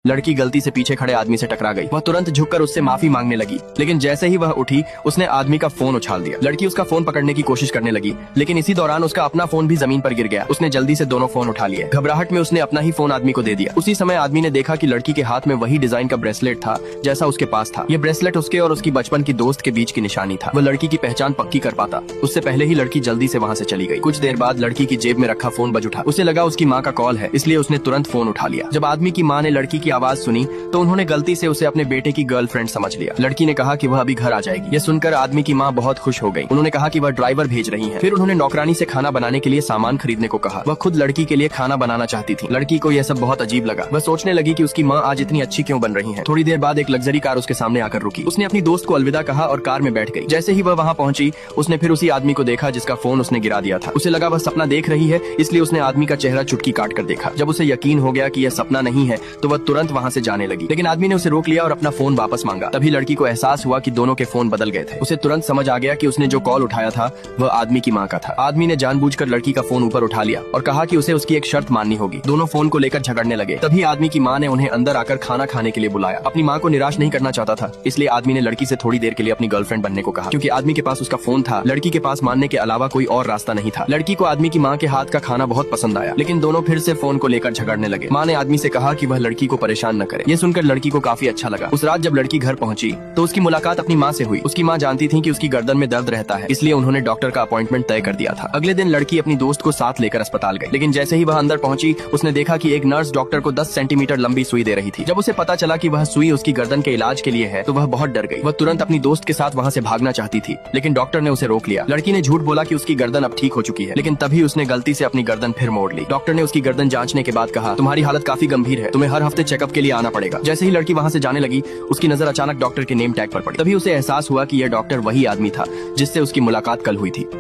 लड़की गलती से पीछे खड़े आदमी से टकरा गई। वह तुरंत झुककर उससे माफी मांगने लगी, लेकिन जैसे ही वह उठी उसने आदमी का फोन उछाल दिया। लड़की उसका फोन पकड़ने की कोशिश करने लगी, लेकिन इसी दौरान उसका अपना फोन भी जमीन पर गिर गया। उसने जल्दी से दोनों फोन उठा लिए। घबराहट में उसने अपना ही फोन आदमी को दे दिया। उसी समय आदमी ने देखा कि लड़की के हाथ में वही डिजाइन का ब्रेसलेट था जैसा उसके पास था। ये ब्रेसलेट उसके और उसकी बचपन की दोस्त के बीच की निशानी था। वह लड़की की पहचान पक्की कर पाता उससे पहले ही लड़की जल्दी से वहाँ से चली गई। कुछ देर बाद लड़की की जेब में रखा फोन बज उठा। उसे लगा उसकी माँ का कॉल है, इसलिए उसने तुरंत फोन उठा लिया। जब आदमी की माँ ने लड़की की आवाज सुनी तो उन्होंने गलती से उसे अपने बेटे की गर्लफ्रेंड समझ लिया। लड़की ने कहा कि वह अभी घर आ जाएगी। यह सुनकर आदमी की माँ बहुत खुश हो गई। उन्होंने कहा कि वह ड्राइवर भेज रही है। फिर उन्होंने नौकरानी से खाना बनाने के लिए सामान खरीदने को कहा। वह खुद लड़की के लिए खाना बनाना चाहती थी। लड़की को यह सब बहुत अजीब लगा। वह सोचने लगी कि उसकी माँ आज इतनी अच्छी क्यों बन रही है। थोड़ी देर बाद एक लग्जरी कार उसके सामने आकर रुकी। उसने अपनी दोस्त को अलविदा कहा और कार में बैठ गई। जैसे ही वह वहाँ पहुंची उसने फिर उसी आदमी को देखा जिसका फोन उसने गिरा दिया था। उसे लगा वह सपना देख रही है, इसलिए उसने आदमी का चेहरा चुटकी काट कर देखा। जब उसे यकीन हो गया कि यह सपना नहीं है तो वह तुरंत वहाँ से जाने लगी, लेकिन आदमी ने उसे रोक लिया और अपना फोन वापस मांगा। तभी लड़की को एहसास हुआ कि दोनों के फोन बदल गए थे। उसे तुरंत समझ आ गया कि उसने जो कॉल उठाया था वह आदमी की माँ का था। आदमी ने जानबूझकर लड़की का फोन ऊपर उठा लिया और कहा कि उसे उसकी एक शर्त माननी होगी। दोनों फोन को लेकर झगड़ने लगे। तभी आदमी की माँ ने उन्हें अंदर आकर खाना खाने के लिए बुलाया। अपनी माँ को निराश नहीं करना चाहता था, इसलिए आदमी ने लड़की से थोड़ी देर के लिए अपनी गर्लफ्रेंड बनने को कहा। क्योंकि आदमी के पास उसका फोन था, लड़की के पास मानने के अलावा कोई और रास्ता नहीं था। लड़की को आदमी की माँ के हाथ का खाना बहुत पसंद आया, लेकिन दोनों फिर से फोन को लेकर झगड़ने लगे। माँ ने आदमी से कहा कि वह लड़की को परेशान न करे। ये सुनकर लड़की को काफी अच्छा लगा। उस रात जब लड़की घर पहुंची तो उसकी मुलाकात अपनी माँ से हुई। उसकी माँ जानती थी कि उसकी गर्दन में दर्द रहता है, इसलिए उन्होंने डॉक्टर का अपॉइंटमेंट तय कर दिया था। अगले दिन लड़की अपनी दोस्त को साथ लेकर अस्पताल गई, लेकिन जैसे ही वह अंदर पहुंची उसने देखा कि एक नर्स डॉक्टर को 10 सेंटीमीटर लंबी सुई दे रही थी। जब उसे पता चला कि वह सुई उसकी गर्दन के इलाज के लिए है तो वह बहुत डर गई। वह तुरंत अपनी दोस्त के साथ वहाँ से भागना चाहती थी, लेकिन डॉक्टर ने उसे रोक लिया। लड़की ने झूठ बोला कि उसकी गर्दन अब ठीक हो चुकी है, लेकिन तभी उसने गलती से अपनी गर्दन फिर मोड़ ली। डॉक्टर ने उसकी गर्दन जांचने के बाद कहा, तुम्हारी हालत काफी गंभीर है, तुम्हें हर हफ्ते चेकअप के लिए आना पड़ेगा। जैसे ही लड़की वहाँ से जाने लगी उसकी नजर अचानक डॉक्टर के नेम टैग पर पड़ी। तभी उसे एहसास हुआ कि यह डॉक्टर वही आदमी था जिससे उसकी मुलाकात कल हुई थी।